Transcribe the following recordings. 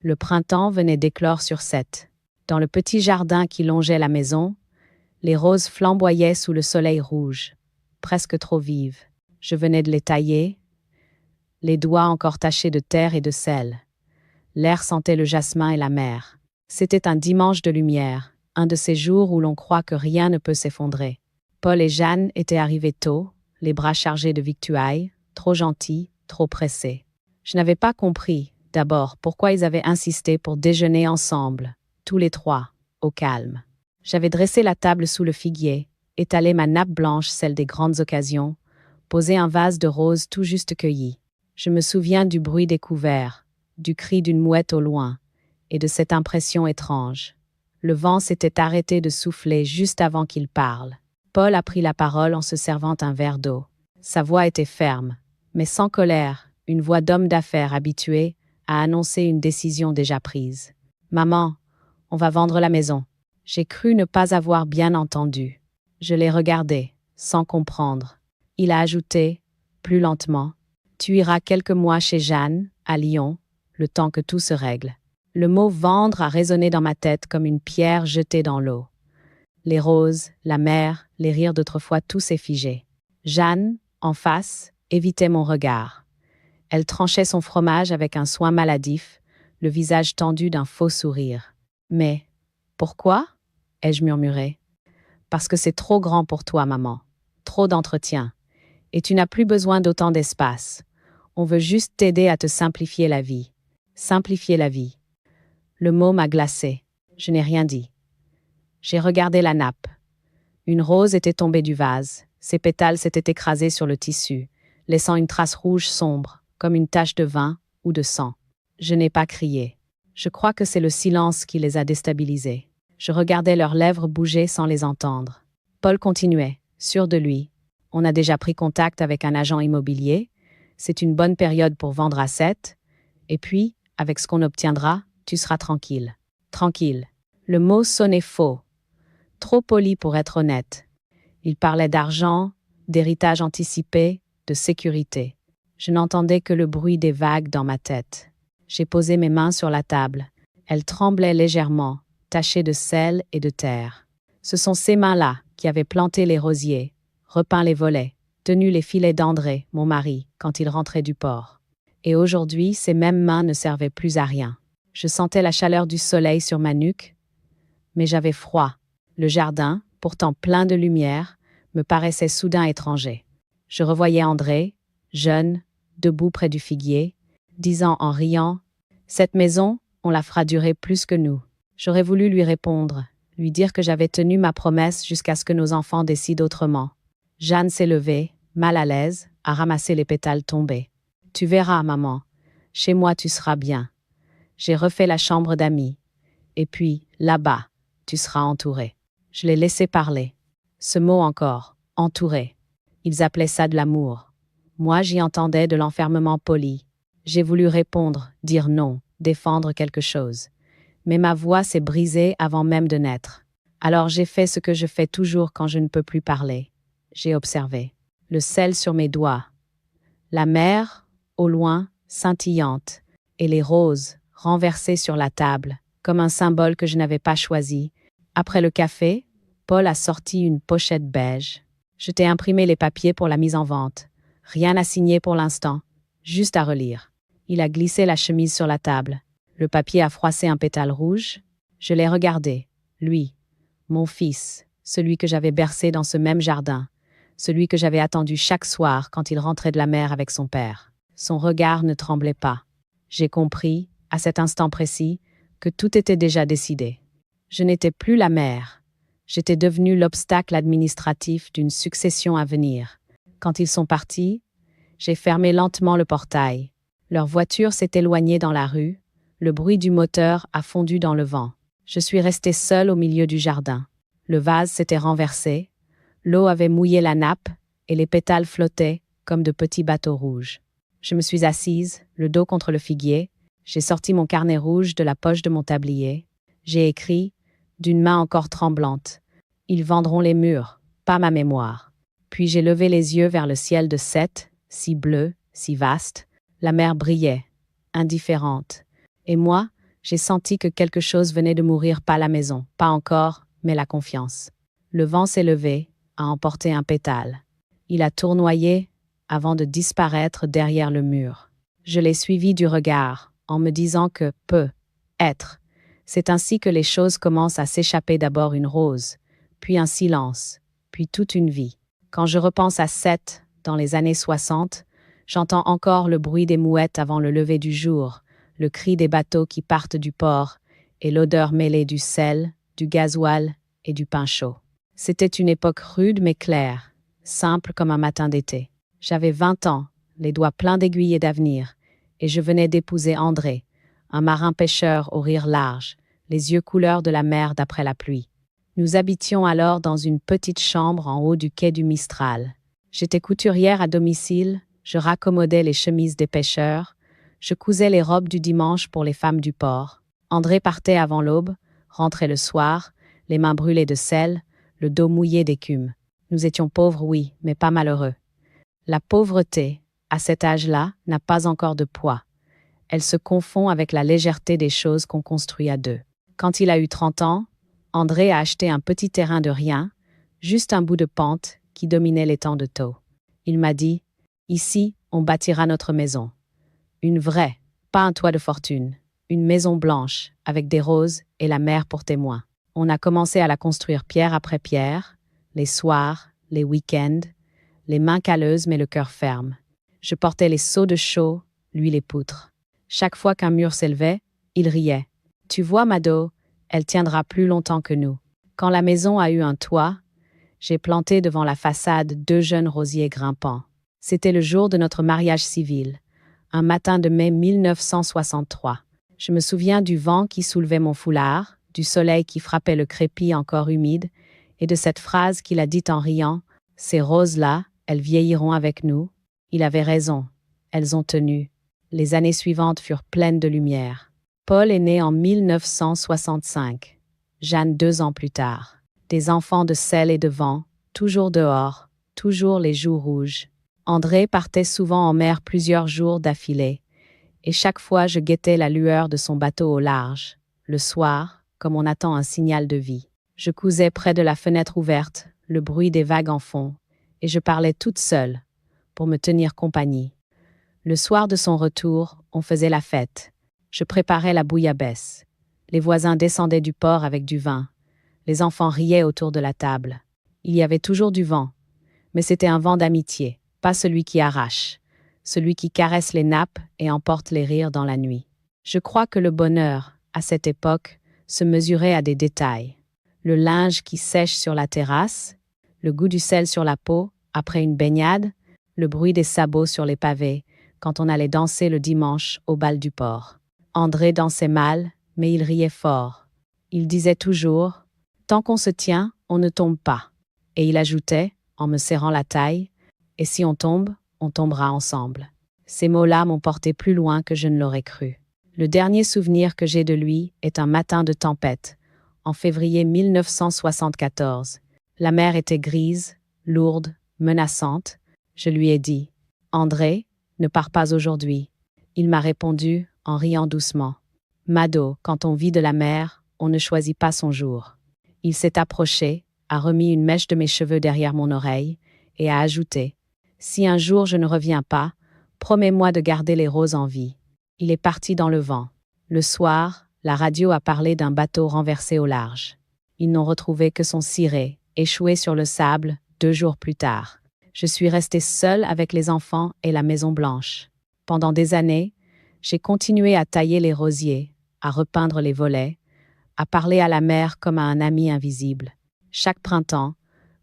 Le printemps venait d'éclore sur Sète. Dans le petit jardin qui longeait la maison, les roses flamboyaient sous le soleil rouge, presque trop vives. Je venais de les tailler, les doigts encore tachés de terre et de sel. L'air sentait le jasmin et la mer. C'était un dimanche de lumière, un de ces jours où l'on croit que rien ne peut s'effondrer. Paul et Jeanne étaient arrivés tôt, les bras chargés de victuailles, trop gentils, trop pressés. Je n'avais pas compris, d'abord, pourquoi ils avaient insisté pour déjeuner ensemble, tous les trois, au calme. J'avais dressé la table sous le figuier, étalé ma nappe blanche, celle des grandes occasions, posé un vase de roses tout juste cueilli. Je me souviens du bruit des couverts, du cri d'une mouette au loin, et de cette impression étrange. Le vent s'était arrêté de souffler juste avant qu'il parle. Paul a pris la parole en se servant un verre d'eau. Sa voix était ferme, mais sans colère, une voix d'homme d'affaires habitué à annoncer une décision déjà prise. « Maman, on va vendre la maison. » J'ai cru ne pas avoir bien entendu. Je l'ai regardé, sans comprendre. Il a ajouté, plus lentement, « Tu iras quelques mois chez Jeanne, à Lyon, le temps que tout se règle. » Le mot « vendre » a résonné dans ma tête comme une pierre jetée dans l'eau. Les roses, la mer, les rires d'autrefois, tout s'est figé. Jeanne, en face, évitait mon regard. Elle tranchait son fromage avec un soin maladif, le visage tendu d'un faux sourire. « Mais, pourquoi ?» ai-je murmuré. « Parce que c'est trop grand pour toi, maman. Trop d'entretien. Et tu n'as plus besoin d'autant d'espace. On veut juste t'aider à te simplifier la vie. Simplifier la vie. » Le mot m'a glacé. Je n'ai rien dit. J'ai regardé la nappe. Une rose était tombée du vase. Ses pétales s'étaient écrasés sur le tissu, laissant une trace rouge sombre, comme une tache de vin ou de sang. Je n'ai pas crié. Je crois que c'est le silence qui les a déstabilisés. Je regardais leurs lèvres bouger sans les entendre. Paul continuait, sûr de lui. « On a déjà pris contact avec un agent immobilier. C'est une bonne période pour vendre à Sète. Et puis, avec ce qu'on obtiendra, tu seras tranquille. » Tranquille. Le mot sonnait faux. Trop poli pour être honnête. Il parlait d'argent, d'héritage anticipé, de sécurité. Je n'entendais que le bruit des vagues dans ma tête. J'ai posé mes mains sur la table. Elles tremblaient légèrement, tachées de sel et de terre. Ce sont ces mains-là qui avaient planté les rosiers, repeint les volets, tenu les filets d'André, mon mari, quand il rentrait du port. Et aujourd'hui, ces mêmes mains ne servaient plus à rien. Je sentais la chaleur du soleil sur ma nuque, mais j'avais froid. Le jardin, pourtant plein de lumière, me paraissait soudain étranger. Je revoyais André, jeune, debout près du figuier, disant en riant « Cette maison, on la fera durer plus que nous. » J'aurais voulu lui répondre, lui dire que j'avais tenu ma promesse jusqu'à ce que nos enfants décident autrement. Jeanne s'est levée, mal à l'aise, a ramassé les pétales tombés. « Tu verras, maman. Chez moi, tu seras bien. » J'ai refait la chambre d'amis. Et puis, là-bas, tu seras entouré. Je l'ai laissé parler. Ce mot encore, entouré. Ils appelaient ça de l'amour. Moi, j'y entendais de l'enfermement poli. J'ai voulu répondre, dire non, défendre quelque chose. Mais ma voix s'est brisée avant même de naître. Alors j'ai fait ce que je fais toujours quand je ne peux plus parler. J'ai observé. Le sel sur mes doigts. La mer, au loin, scintillante. Et les roses, renversées sur la table, comme un symbole que je n'avais pas choisi. Après le café, Paul a sorti une pochette beige. Je t'ai imprimé les papiers pour la mise en vente. Rien à signer pour l'instant, juste à relire. Il a glissé la chemise sur la table. Le papier a froissé un pétale rouge. Je l'ai regardé, lui, mon fils, celui que j'avais bercé dans ce même jardin, celui que j'avais attendu chaque soir quand il rentrait de la mer avec son père. Son regard ne tremblait pas. J'ai compris, à cet instant précis, que tout était déjà décidé. Je n'étais plus la mère. J'étais devenue l'obstacle administratif d'une succession à venir. Quand ils sont partis, j'ai fermé lentement le portail. Leur voiture s'est éloignée dans la rue. Le bruit du moteur a fondu dans le vent. Je suis restée seule au milieu du jardin. Le vase s'était renversé. L'eau avait mouillé la nappe et les pétales flottaient comme de petits bateaux rouges. Je me suis assise, le dos contre le figuier. J'ai sorti mon carnet rouge de la poche de mon tablier. J'ai écrit, d'une main encore tremblante, « Ils vendront les murs, pas ma mémoire. » Puis j'ai levé les yeux vers le ciel de Sète, si bleu, si vaste. La mer brillait, indifférente. Et moi, J'ai senti que quelque chose venait de mourir, pas la maison, pas encore, mais la confiance. Le vent s'est levé, a emporté un pétale. Il a tournoyé avant de disparaître derrière le mur. Je l'ai suivi du regard, en me disant que être. C'est ainsi que les choses commencent à s'échapper, d'abord une rose, puis un silence, puis toute une vie. Quand je repense à Seth, dans les années 60, j'entends encore le bruit des mouettes avant le lever du jour, le cri des bateaux qui partent du port, et l'odeur mêlée du sel, du gasoil et du pain chaud. C'était une époque rude mais claire, simple comme un matin d'été. J'avais 20 ans, les doigts pleins d'aiguilles et d'avenir, et je venais d'épouser André, un marin pêcheur au rire large, les yeux couleur de la mer d'après la pluie. Nous habitions alors dans une petite chambre en haut du quai du Mistral. J'étais couturière à domicile, je raccommodais les chemises des pêcheurs, je cousais les robes du dimanche pour les femmes du port. André partait avant l'aube, rentrait le soir, les mains brûlées de sel, le dos mouillé d'écume. Nous étions pauvres, oui, mais pas malheureux. La pauvreté, à cet âge-là, n'a pas encore de poids. Elle se confond avec la légèreté des choses qu'on construit à deux. Quand il a eu 30 ans, André a acheté un petit terrain de rien, juste un bout de pente qui dominait l'étang de Thau. Il m'a dit « Ici, on bâtira notre maison. Une vraie, pas un toit de fortune, une maison blanche, avec des roses et la mer pour témoin. » On a commencé à la construire pierre après pierre, les soirs, les week-ends, les mains calleuses mais le cœur ferme. Je portais les seaux de chaux, lui les poutres. Chaque fois qu'un mur s'élevait, il riait. « Tu vois, Mado, elle tiendra plus longtemps que nous. » Quand la maison a eu un toit, j'ai planté devant la façade 2 jeunes rosiers grimpants. C'était le jour de notre mariage civil, un matin de mai 1963. Je me souviens du vent qui soulevait mon foulard, du soleil qui frappait le crépi encore humide, et de cette phrase qu'il a dite en riant « Ces roses-là, elles vieilliront avec nous. » Il avait raison, elles ont tenu. Les années suivantes furent pleines de lumière. Paul est né en 1965, Jeanne 2 ans plus tard. Des enfants de sel et de vent, toujours dehors, toujours les joues rouges. André partait souvent en mer plusieurs jours d'affilée, et chaque fois je guettais la lueur de son bateau au large, le soir, comme on attend un signal de vie. Je cousais près de la fenêtre ouverte, le bruit des vagues en fond, et je parlais toute seule, pour me tenir compagnie. Le soir de son retour, on faisait la fête. Je préparais la bouillabaisse. Les voisins descendaient du port avec du vin. Les enfants riaient autour de la table. Il y avait toujours du vent, mais c'était un vent d'amitié, pas celui qui arrache, celui qui caresse les nappes et emporte les rires dans la nuit. Je crois que le bonheur, à cette époque, se mesurait à des détails. Le linge qui sèche sur la terrasse, le goût du sel sur la peau après une baignade, le bruit des sabots sur les pavés quand on allait danser le dimanche au bal du port. André dansait mal, mais il riait fort. Il disait toujours « Tant qu'on se tient, on ne tombe pas ». Et il ajoutait, en me serrant la taille, « Et si on tombe, on tombera ensemble ». Ces mots-là m'ont porté plus loin que je ne l'aurais cru. Le dernier souvenir que j'ai de lui est un matin de tempête, en février 1974. La mer était grise, lourde, menaçante. Je lui ai dit « André, ne pars pas aujourd'hui ». Il m'a répondu, en riant doucement « Mado, quand on vit de la mer, on ne choisit pas son jour ». Il s'est approché, a remis une mèche de mes cheveux derrière mon oreille et a ajouté « Si un jour je ne reviens pas, promets-moi de garder les roses en vie ». Il est parti dans le vent. Le soir, la radio a parlé d'un bateau renversé au large. Ils n'ont retrouvé que son ciré, échoué sur le sable 2 jours plus tard. Je suis restée seule avec les enfants et la Maison Blanche. Pendant des années, j'ai continué à tailler les rosiers, à repeindre les volets, à parler à la mer comme à un ami invisible. Chaque printemps,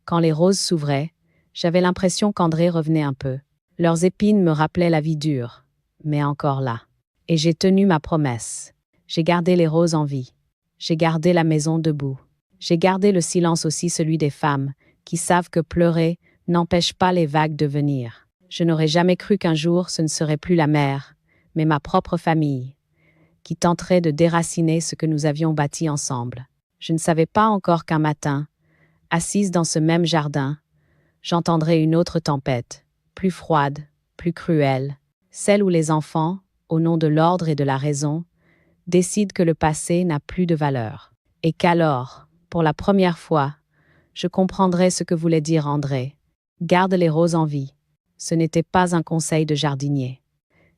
quand les roses s'ouvraient, j'avais l'impression qu'André revenait un peu. Leurs épines me rappelaient la vie dure, mais encore là. Et j'ai tenu ma promesse. J'ai gardé les roses en vie. J'ai gardé la maison debout. J'ai gardé le silence aussi, celui des femmes, qui savent que pleurer n'empêche pas les vagues de venir. Je n'aurais jamais cru qu'un jour ce ne serait plus la mer, mais ma propre famille, qui tenterait de déraciner ce que nous avions bâti ensemble. Je ne savais pas encore qu'un matin, assise dans ce même jardin, j'entendrais une autre tempête, plus froide, plus cruelle, celle où les enfants, au nom de l'ordre et de la raison, décide que le passé n'a plus de valeur. Et qu'alors, pour la première fois, je comprendrai ce que voulait dire André. Garde les roses en vie. Ce n'était pas un conseil de jardinier.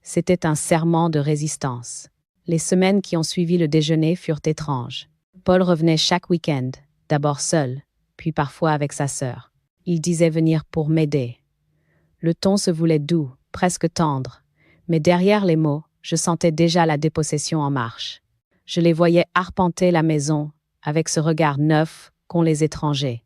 C'était un serment de résistance. Les semaines qui ont suivi le déjeuner furent étranges. Paul revenait chaque week-end, d'abord seul, puis parfois avec sa sœur. Il disait venir pour m'aider. Le ton se voulait doux, presque tendre, mais derrière les mots, je sentais déjà la dépossession en marche. Je les voyais arpenter la maison avec ce regard neuf qu'ont les étrangers.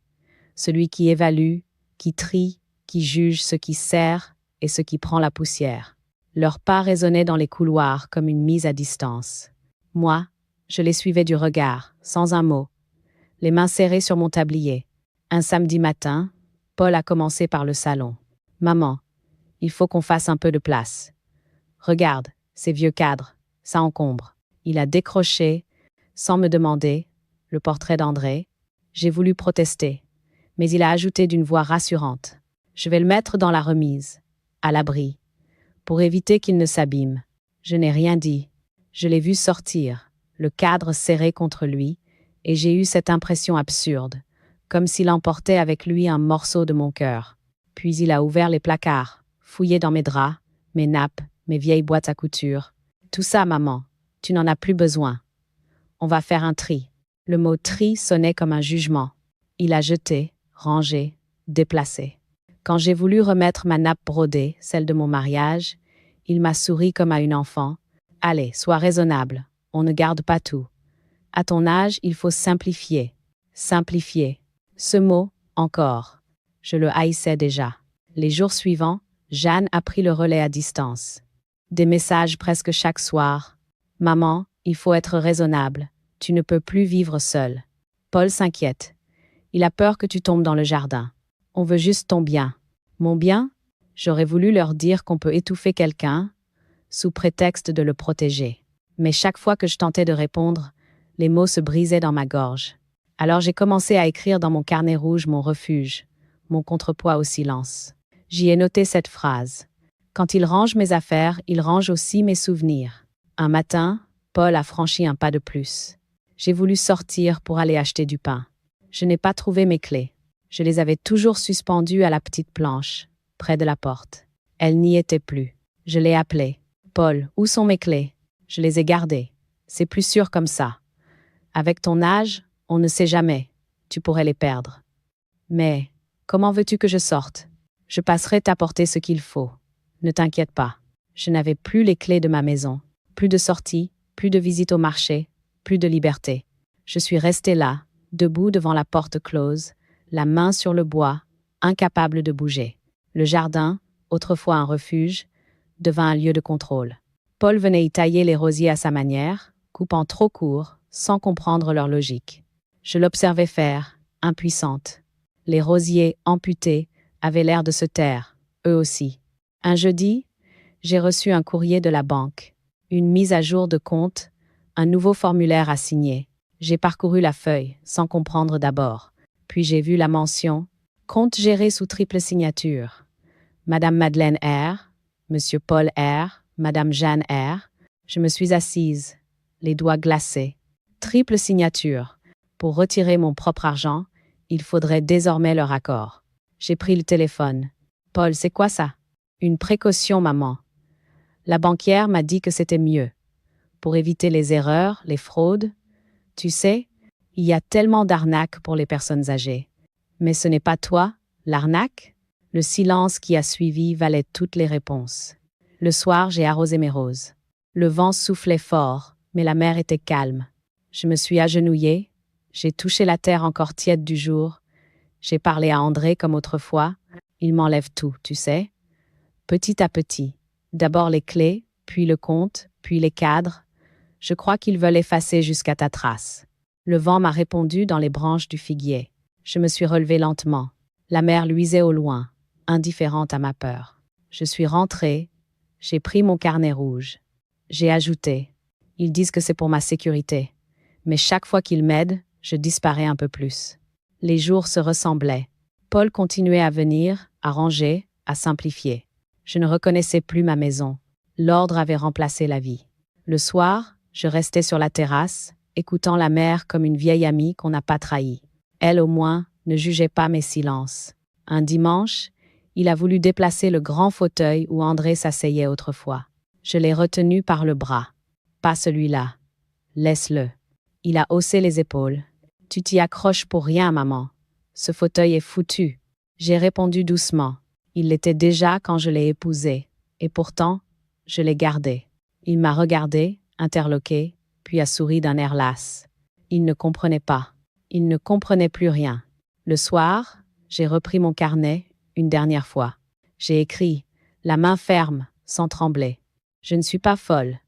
Celui qui évalue, qui trie, qui juge ce qui sert et ce qui prend la poussière. Leurs pas résonnaient dans les couloirs comme une mise à distance. Moi, je les suivais du regard, sans un mot, les mains serrées sur mon tablier. Un samedi matin, Paul a commencé par le salon. « Maman, il faut qu'on fasse un peu de place. Regarde, ces vieux cadres, ça encombre. » Il a décroché, sans me demander, le portrait d'André. J'ai voulu protester, mais il a ajouté d'une voix rassurante. « Je vais le mettre dans la remise, à l'abri, pour éviter qu'il ne s'abîme. » Je n'ai rien dit. Je l'ai vu sortir, le cadre serré contre lui, et j'ai eu cette impression absurde, comme s'il emportait avec lui un morceau de mon cœur. Puis il a ouvert les placards, fouillé dans mes draps, mes nappes, mes vieilles boîtes à couture. « Tout ça, maman, tu n'en as plus besoin. On va faire un tri. » Le mot « tri » sonnait comme un jugement. Il a jeté, rangé, déplacé. Quand j'ai voulu remettre ma nappe brodée, celle de mon mariage, il m'a souri comme à une enfant. « Allez, sois raisonnable, on ne garde pas tout. À ton âge, il faut simplifier. » Simplifier. Ce mot, encore. Je le haïssais déjà. Les jours suivants, Jeanne a pris le relais à distance. Des messages presque chaque soir. « Maman, il faut être raisonnable. Tu ne peux plus vivre seule. » Paul s'inquiète. Il a peur que tu tombes dans le jardin. On veut juste ton bien. Mon bien? J'aurais voulu leur dire qu'on peut étouffer quelqu'un, sous prétexte de le protéger. Mais chaque fois que je tentais de répondre, les mots se brisaient dans ma gorge. Alors j'ai commencé à écrire dans mon carnet rouge mon refuge, mon contrepoids au silence. J'y ai noté cette phrase. Quand il range mes affaires, il range aussi mes souvenirs. Un matin, Paul a franchi un pas de plus. J'ai voulu sortir pour aller acheter du pain. Je n'ai pas trouvé mes clés. Je les avais toujours suspendues à la petite planche, près de la porte. Elles n'y étaient plus. Je l'ai appelé. « Paul, où sont mes clés ? » Je les ai gardées. C'est plus sûr comme ça. Avec ton âge, on ne sait jamais. Tu pourrais les perdre. Mais, comment veux-tu que je sorte ? Je passerai t'apporter ce qu'il faut. Ne t'inquiète pas. Je n'avais plus les clés de ma maison. Plus de sortie, plus de visite au marché, plus de liberté. Je suis restée là, debout devant la porte close, la main sur le bois, incapable de bouger. Le jardin, autrefois un refuge, devint un lieu de contrôle. Paul venait y tailler les rosiers à sa manière, coupant trop court, sans comprendre leur logique. Je l'observais faire, impuissante. Les rosiers, amputés, avaient l'air de se taire, eux aussi. Un jeudi, j'ai reçu un courrier de la banque, une mise à jour de compte, un nouveau formulaire à signer. J'ai parcouru la feuille, sans comprendre d'abord. Puis j'ai vu la mention « Compte géré sous triple signature. Madame Madeleine R, Monsieur Paul R, Madame Jeanne R. » Je me suis assise, les doigts glacés. Triple signature. Pour retirer mon propre argent, il faudrait désormais leur accord. J'ai pris le téléphone. « Paul, c'est quoi ça ? » « Une précaution, maman. La banquière m'a dit que c'était mieux. Pour éviter les erreurs, les fraudes. Tu sais, il y a tellement d'arnaques pour les personnes âgées. Mais ce n'est pas toi, l'arnaque ? » Le silence qui a suivi valait toutes les réponses. Le soir, j'ai arrosé mes roses. Le vent soufflait fort, mais la mer était calme. Je me suis agenouillée, j'ai touché la terre encore tiède du jour. J'ai parlé à André comme autrefois. Il m'enlève tout, tu sais. Petit à petit. D'abord les clés, puis le compte, puis les cadres. Je crois qu'ils veulent effacer jusqu'à ta trace. Le vent m'a répondu dans les branches du figuier. Je me suis relevée lentement. La mer luisait au loin, indifférente à ma peur. Je suis rentrée. J'ai pris mon carnet rouge. J'ai ajouté. Ils disent que c'est pour ma sécurité. Mais chaque fois qu'ils m'aident, je disparais un peu plus. Les jours se ressemblaient. Paul continuait à venir, à ranger, à simplifier. Je ne reconnaissais plus ma maison. L'ordre avait remplacé la vie. Le soir, Je restais sur la terrasse, écoutant la mer comme une vieille amie qu'on n'a pas trahie. Elle, au moins, ne jugeait pas mes silences. Un dimanche, il a voulu déplacer le grand fauteuil où André s'asseyait autrefois. Je l'ai retenu par le bras. Pas celui-là. Laisse-le. Il a haussé les épaules. Tu t'y accroches pour rien, maman. Ce fauteuil est foutu. J'ai répondu doucement. Il l'était déjà quand je l'ai épousé. Et pourtant, je l'ai gardé. Il m'a regardé, interloqué, puis a souri d'un air las. Il ne comprenait pas. Il ne comprenait plus rien. Le soir, j'ai repris mon carnet une dernière fois. J'ai écrit, la main ferme, sans trembler. Je ne suis pas folle.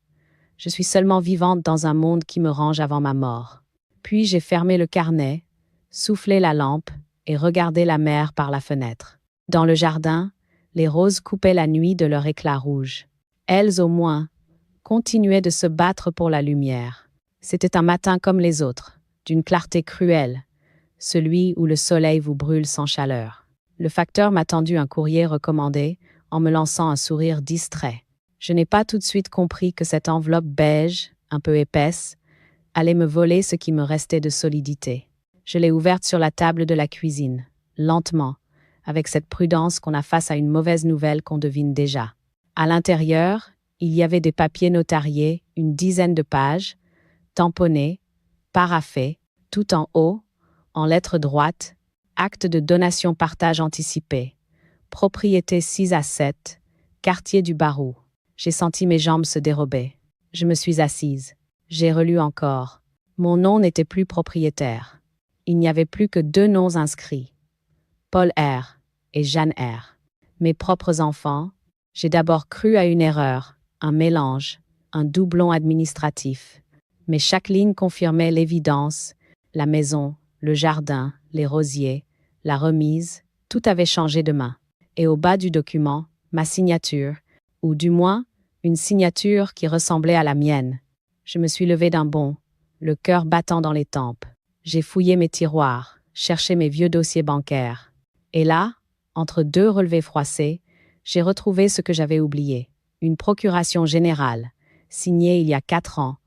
Je suis seulement vivante dans un monde qui me range avant ma mort. Puis j'ai fermé le carnet, soufflé la lampe et regardé la mer par la fenêtre. Dans le jardin, les roses coupaient la nuit de leur éclat rouge. Elles, au moins, continuaient de se battre pour la lumière. C'était un matin comme les autres, d'une clarté cruelle, celui où le soleil vous brûle sans chaleur. Le facteur m'a tendu un courrier recommandé en me lançant un sourire distrait. Je n'ai pas tout de suite compris que cette enveloppe beige, un peu épaisse, allait me voler ce qui me restait de solidité. Je l'ai ouverte sur la table de la cuisine, lentement, avec cette prudence qu'on a face à une mauvaise nouvelle qu'on devine déjà. À l'intérieur, il y avait des papiers notariés, une dizaine de pages, tamponnés, paraphés, tout en haut, en lettres droites, acte de donation-partage anticipé, propriété 6 à 7, quartier du Barou. J'ai senti mes jambes se dérober. Je me suis assise. J'ai relu encore. Mon nom n'était plus propriétaire. Il n'y avait plus que 2 noms inscrits. Paul R. et Jeanne R. Mes propres enfants. J'ai d'abord cru à une erreur, un mélange, un doublon administratif. Mais chaque ligne confirmait l'évidence. La maison, le jardin, les rosiers, la remise, tout avait changé de main. Et au bas du document, ma signature, ou du moins, une signature qui ressemblait à la mienne. Je me suis levée d'un bond, le cœur battant dans les tempes. J'ai fouillé mes tiroirs, cherché mes vieux dossiers bancaires. Et là, entre 2 relevés froissés, j'ai retrouvé ce que j'avais oublié. Une procuration générale, signée il y a 4 ans,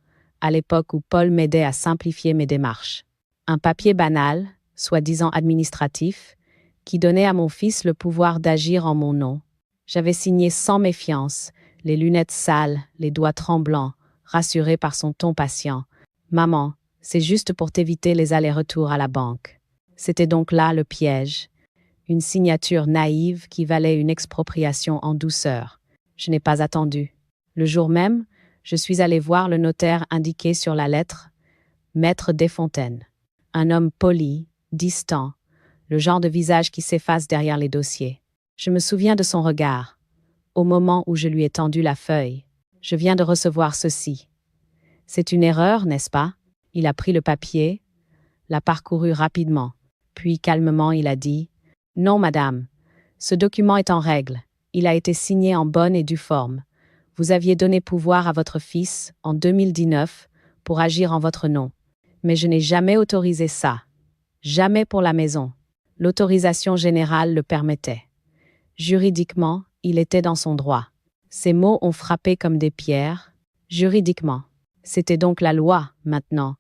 à l'époque où Paul m'aidait à simplifier mes démarches. Un papier banal, soi-disant administratif, qui donnait à mon fils le pouvoir d'agir en mon nom. J'avais signé sans méfiance, les lunettes sales, les doigts tremblants, rassuré par son ton patient. « Maman, c'est juste pour t'éviter les allers-retours à la banque. » C'était donc là le piège. Une signature naïve qui valait une expropriation en douceur. Je n'ai pas attendu. Le jour même, je suis allé voir le notaire indiqué sur la lettre, Maître Desfontaines. Un homme poli, distant, le genre de visage qui s'efface derrière les dossiers. Je me souviens de son regard. Au moment où je lui ai tendu la feuille, je viens de recevoir ceci. C'est une erreur, n'est-ce pas? Il a pris le papier, l'a parcouru rapidement, puis calmement il a dit « Non, madame, ce document est en règle. Il a été signé en bonne et due forme. Vous aviez donné pouvoir à votre fils, en 2019, pour agir en votre nom. Mais je n'ai jamais autorisé ça. Jamais pour la maison. L'autorisation générale le permettait. Juridiquement, il était dans son droit. Ces mots ont frappé comme des pierres. Juridiquement. C'était donc la loi, maintenant,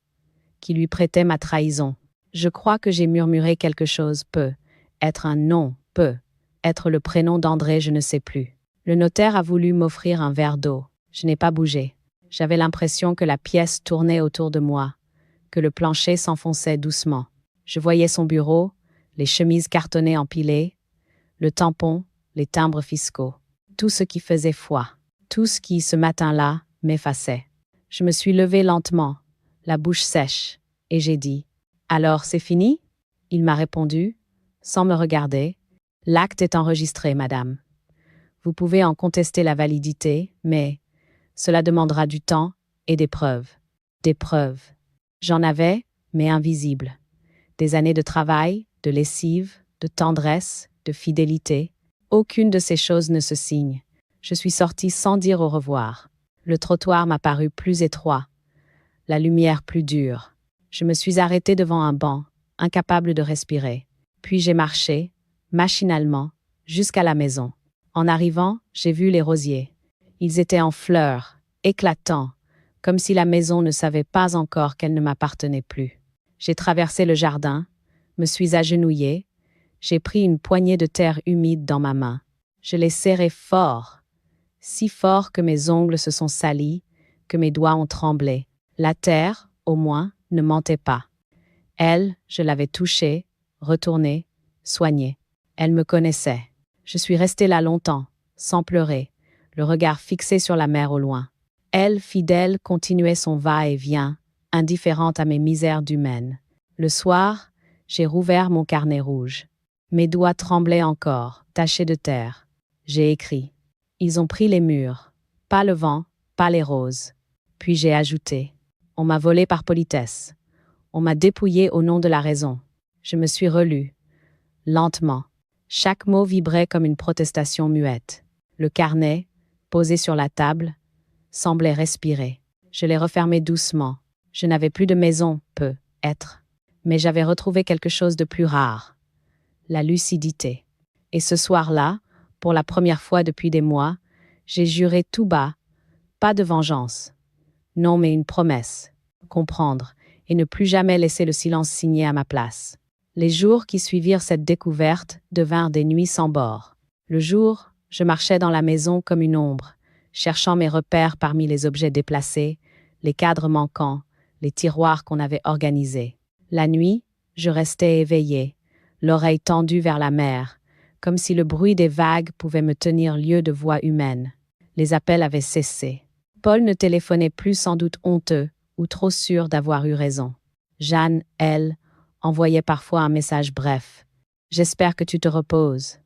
qui lui prêtait ma trahison. Je crois que j'ai murmuré quelque chose peut. Être un nom, peut. Être le prénom d'André, je ne sais plus. Le notaire a voulu m'offrir un verre d'eau. Je n'ai pas bougé. J'avais l'impression que la pièce tournait autour de moi, que le plancher s'enfonçait doucement. Je voyais son bureau, les chemises cartonnées empilées, le tampon, les timbres fiscaux. Tout ce qui faisait foi. Tout ce qui, ce matin-là, m'effaçait. Je me suis levée lentement, la bouche sèche, et j'ai dit « Alors, c'est fini ?» Il m'a répondu, sans me regarder « L'acte est enregistré, madame. Vous pouvez en contester la validité, mais cela demandera du temps et des preuves. Des preuves. J'en avais, mais invisibles. Des années de travail, de lessive, de tendresse, de fidélité. Aucune de ces choses ne se signe. Je suis sortie sans dire au revoir. Le trottoir m'a paru plus étroit, la lumière plus dure. Je me suis arrêtée devant un banc, incapable de respirer. Puis j'ai marché, machinalement, jusqu'à la maison. En arrivant, j'ai vu les rosiers. Ils étaient en fleurs, éclatants, comme si la maison ne savait pas encore qu'elle ne m'appartenait plus. J'ai traversé le jardin, me suis agenouillée, j'ai pris une poignée de terre humide dans ma main. Je l'ai serrée fort, si fort que mes ongles se sont salis, que mes doigts ont tremblé. La terre, au moins, ne mentait pas. Elle, je l'avais touchée, retournée, soignée. Elle me connaissait. Je suis restée là longtemps, sans pleurer, le regard fixé sur la mer au loin. Elle, fidèle, continuait son va-et-vient, indifférente à mes misères d'humaine. Le soir, j'ai rouvert mon carnet rouge. Mes doigts tremblaient encore, tachés de terre. J'ai écrit. Ils ont pris les murs. Pas le vent, pas les roses. Puis j'ai ajouté. On m'a volé par politesse. On m'a dépouillé au nom de la raison. Je me suis relue. Lentement. Chaque mot vibrait comme une protestation muette. Le carnet, posé sur la table, semblait respirer. Je l'ai refermé doucement. Je n'avais plus de maison, peut-être. Mais j'avais retrouvé quelque chose de plus rare. La lucidité. Et ce soir-là, pour la première fois depuis des mois, j'ai juré tout bas, pas de vengeance. Non, mais une promesse. Comprendre, et ne plus jamais laisser le silence signer à ma place. Les jours qui suivirent cette découverte devinrent des nuits sans bord. Le jour, je marchais dans la maison comme une ombre, cherchant mes repères parmi les objets déplacés, les cadres manquants, les tiroirs qu'on avait organisés. La nuit, je restais éveillée, l'oreille tendue vers la mer, comme si le bruit des vagues pouvait me tenir lieu de voix humaine. Les appels avaient cessé. Paul ne téléphonait plus, sans doute honteux ou trop sûr d'avoir eu raison. Jeanne, elle, envoyait parfois un message bref. « J'espère que tu te reposes.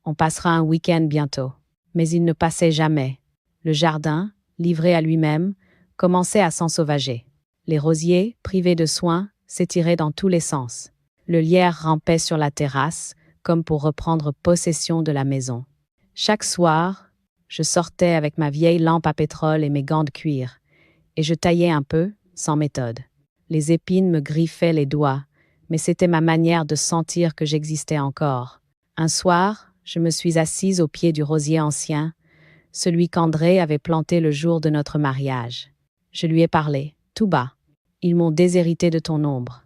On passera un week-end bientôt. » Mais il ne passait jamais. Le jardin, livré à lui-même, commençait à s'ensauvager. Les rosiers, privés de soins, s'étiraient dans tous les sens. Le lierre rampait sur la terrasse, comme pour reprendre possession de la maison. Chaque soir, je sortais avec ma vieille lampe à pétrole et mes gants de cuir, et je taillais un peu, sans méthode. Les épines me griffaient les doigts, mais c'était ma manière de sentir que j'existais encore. Un soir, je me suis assise au pied du rosier ancien, celui qu'André avait planté le jour de notre mariage. Je lui ai parlé, tout bas. Ils m'ont déshérité de ton ombre,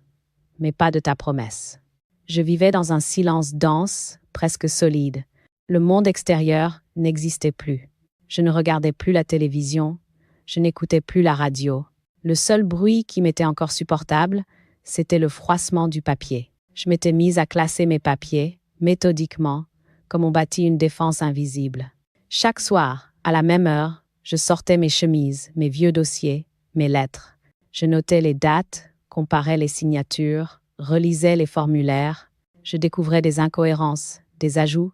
mais pas de ta promesse. Je vivais dans un silence dense, presque solide. Le monde extérieur n'existait plus. Je ne regardais plus la télévision, je n'écoutais plus la radio. Le seul bruit qui m'était encore supportable, c'était le froissement du papier. Je m'étais mise à classer mes papiers, méthodiquement, comme on bâtit une défense invisible. Chaque soir, à la même heure, je sortais mes chemises, mes vieux dossiers, mes lettres. Je notais les dates, comparais les signatures, relisais les formulaires. Je découvrais des incohérences, des ajouts,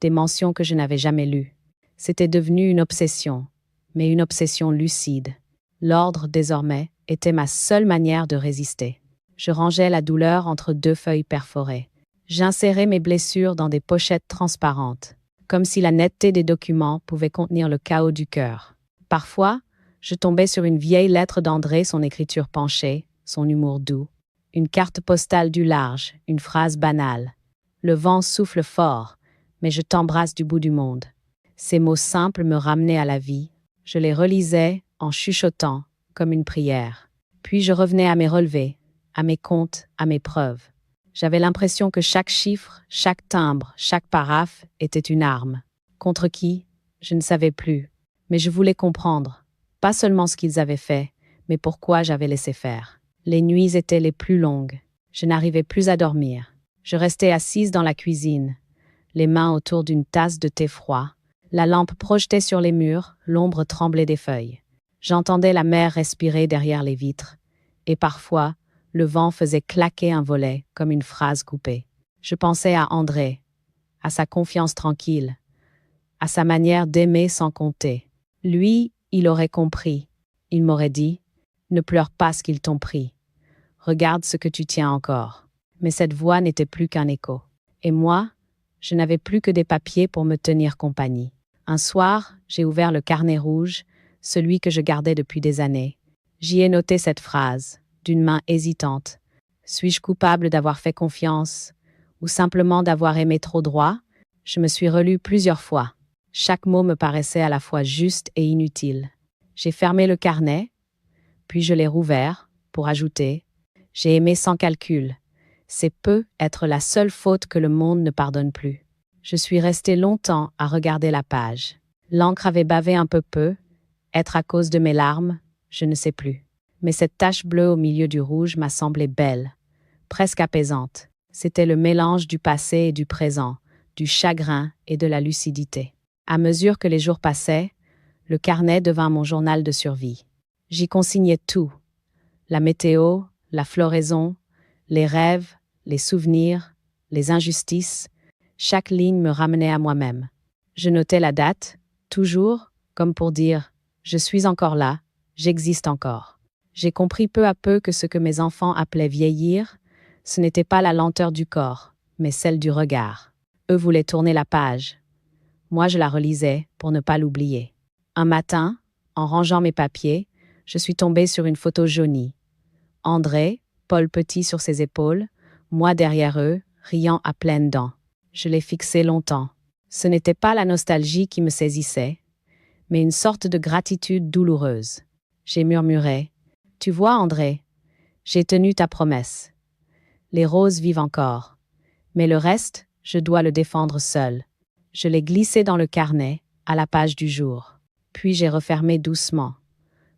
des mentions que je n'avais jamais lues. C'était devenu une obsession, mais une obsession lucide. L'ordre, désormais, était ma seule manière de résister. Je rangeais la douleur entre deux feuilles perforées. J'insérais mes blessures dans des pochettes transparentes, comme si la netteté des documents pouvait contenir le chaos du cœur. Parfois, je tombais sur une vieille lettre d'André, son écriture penchée, son humour doux. Une carte postale du large, une phrase banale. Le vent souffle fort, mais je t'embrasse du bout du monde. Ces mots simples me ramenaient à la vie. Je les relisais en chuchotant, comme une prière. Puis je revenais à mes relevés, à mes comptes, à mes preuves. J'avais l'impression que chaque chiffre, chaque timbre, chaque paraphe était une arme. Contre qui? Je ne savais plus. Mais je voulais comprendre, pas seulement ce qu'ils avaient fait, mais pourquoi j'avais laissé faire. Les nuits étaient les plus longues. Je n'arrivais plus à dormir. Je restais assise dans la cuisine, les mains autour d'une tasse de thé froid. La lampe projetait sur les murs, l'ombre tremblait des feuilles. J'entendais la mer respirer derrière les vitres, et parfois, le vent faisait claquer un volet comme une phrase coupée. Je pensais à André, à sa confiance tranquille, à sa manière d'aimer sans compter. Lui, il aurait compris. Il m'aurait dit « Ne pleure pas ce qu'ils t'ont pris. Regarde ce que tu tiens encore. » Mais cette voix n'était plus qu'un écho. Et moi, je n'avais plus que des papiers pour me tenir compagnie. Un soir, j'ai ouvert le carnet rouge, celui que je gardais depuis des années. J'y ai noté cette phrase, d'une main hésitante. Suis-je coupable d'avoir fait confiance, ou simplement d'avoir aimé trop droit? Je me suis relue plusieurs fois. Chaque mot me paraissait à la fois juste et inutile. J'ai fermé le carnet, Puis je l'ai rouvert, pour ajouter « J'ai aimé sans calcul. C'est peut être la seule faute que le monde ne pardonne plus. » Je suis resté longtemps à regarder la page. L'encre avait bavé un peu, être à cause de mes larmes, je ne sais plus. Mais cette tache bleue au milieu du rouge m'a semblé belle, presque apaisante. C'était le mélange du passé et du présent, du chagrin et de la lucidité. À mesure que les jours passaient, le carnet devint mon journal de survie. J'y consignais tout. La météo, la floraison, les rêves, les souvenirs, les injustices. Chaque ligne me ramenait à moi-même. Je notais la date, toujours, comme pour dire « Je suis encore là, j'existe encore ». J'ai compris peu à peu que ce que mes enfants appelaient vieillir, ce n'était pas la lenteur du corps, mais celle du regard. Eux voulaient tourner la page. Moi, je la relisais pour ne pas l'oublier. Un matin, en rangeant mes papiers, je suis tombée sur une photo jaunie. André, Paul petit sur ses épaules, moi derrière eux, riant à pleines dents. Je l'ai fixé longtemps. Ce n'était pas la nostalgie qui me saisissait, mais une sorte de gratitude douloureuse. J'ai murmuré « Tu vois, André, j'ai tenu ta promesse. Les roses vivent encore, mais le reste, je dois le défendre seul. » Je l'ai glissé dans le carnet, à la page du jour. Puis j'ai refermé doucement,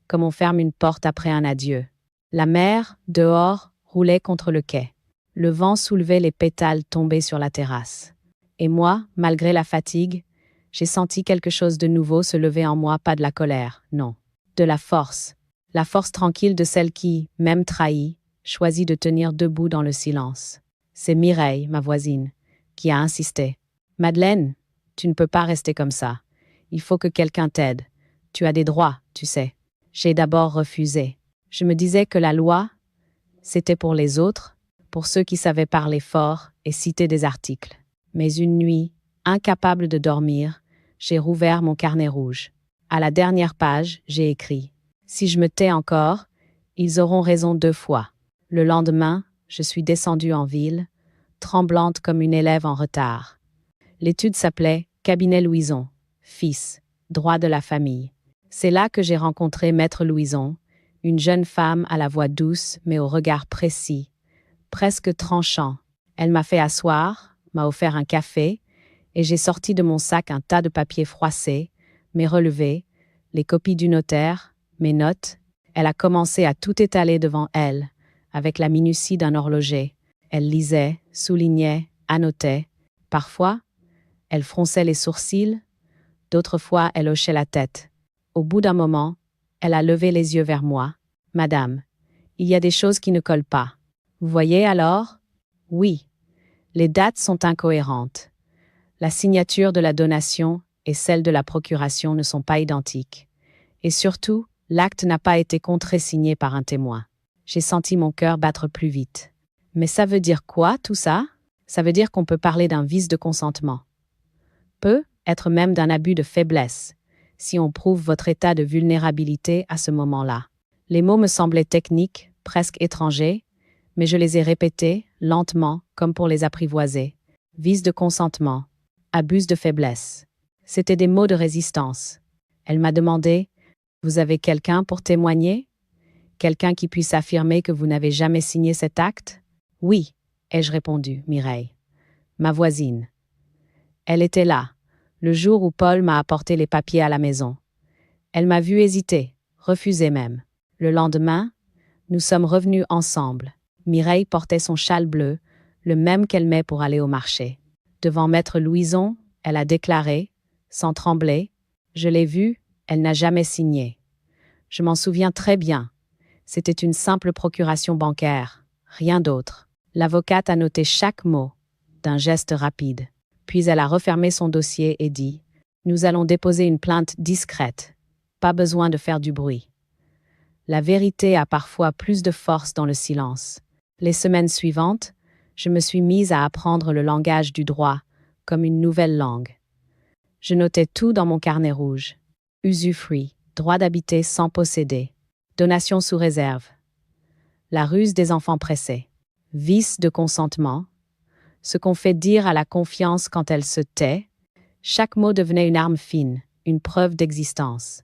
comme on ferme une porte après un adieu. La mer, dehors, roulait contre le quai. Le vent soulevait les pétales tombés sur la terrasse. Et moi, malgré la fatigue, j'ai senti quelque chose de nouveau se lever en moi, pas de la colère, non. De la force. La force tranquille de celle qui, même trahie, choisit de tenir debout dans le silence. C'est Mireille, ma voisine, qui a insisté. « Madeleine, tu ne peux pas rester comme ça. Il faut que quelqu'un t'aide. Tu as des droits, tu sais. » J'ai d'abord refusé. Je me disais que la loi, c'était pour les autres, pour ceux qui savaient parler fort et citer des articles. Mais une nuit, incapable de dormir, j'ai rouvert mon carnet rouge. À la dernière page, j'ai écrit « Si je me tais encore, ils auront raison 2 fois. » Le lendemain, je suis descendue en ville, tremblante comme une élève en retard. L'étude s'appelait « Cabinet Louison, fils, droit de la famille ». C'est là que j'ai rencontré Maître Louison, une jeune femme à la voix douce mais au regard précis, presque tranchant. Elle m'a fait asseoir, m'a offert un café, et j'ai sorti de mon sac un tas de papiers froissés, mes relevés, les copies du notaire, mes notes. Elle a commencé à tout étaler devant elle, avec la minutie d'un horloger. Elle lisait, soulignait, annotait. Parfois, elle fronçait les sourcils, d'autres fois elle hochait la tête. Au bout d'un moment, elle a levé les yeux vers moi. « Madame, il y a des choses qui ne collent pas. Vous voyez alors ? Oui, les dates sont incohérentes. La signature de la donation et celle de la procuration ne sont pas identiques. Et surtout, l'acte n'a pas été contresigné par un témoin. » J'ai senti mon cœur battre plus vite. Mais ça veut dire quoi, tout ça ? Ça veut dire qu'on peut parler d'un vice de consentement. Peut être même d'un abus de faiblesse, si on prouve votre état de vulnérabilité à ce moment-là. Les mots me semblaient techniques, presque étrangers, mais je les ai répétés, lentement, comme pour les apprivoiser. Vice de consentement, abus de faiblesse. C'étaient des mots de résistance. Elle m'a demandé « Vous avez quelqu'un pour témoigner ? Quelqu'un qui puisse affirmer que vous n'avez jamais signé cet acte ? » « Oui, ai-je répondu, Mireille. Ma voisine. Elle était là, le jour où Paul m'a apporté les papiers à la maison. Elle m'a vu hésiter, refuser même. Le lendemain, nous sommes revenus ensemble. Mireille portait son châle bleu, le même qu'elle met pour aller au marché. Devant Maître Louison, elle a déclaré, sans trembler, « Je l'ai vue, elle n'a jamais signé. » Je m'en souviens très bien. C'était une simple procuration bancaire, rien d'autre. L'avocate a noté chaque mot, d'un geste rapide. Puis elle a refermé son dossier et dit « Nous allons déposer une plainte discrète. Pas besoin de faire du bruit. » La vérité a parfois plus de force dans le silence. Les semaines suivantes, je me suis mise à apprendre le langage du droit, comme une nouvelle langue. Je notais tout dans mon carnet rouge. Usufruit, droit d'habiter sans posséder, donation sous réserve. La ruse des enfants pressés. Vice de consentement, ce qu'on fait dire à la confiance quand elle se tait, chaque mot devenait une arme fine, une preuve d'existence.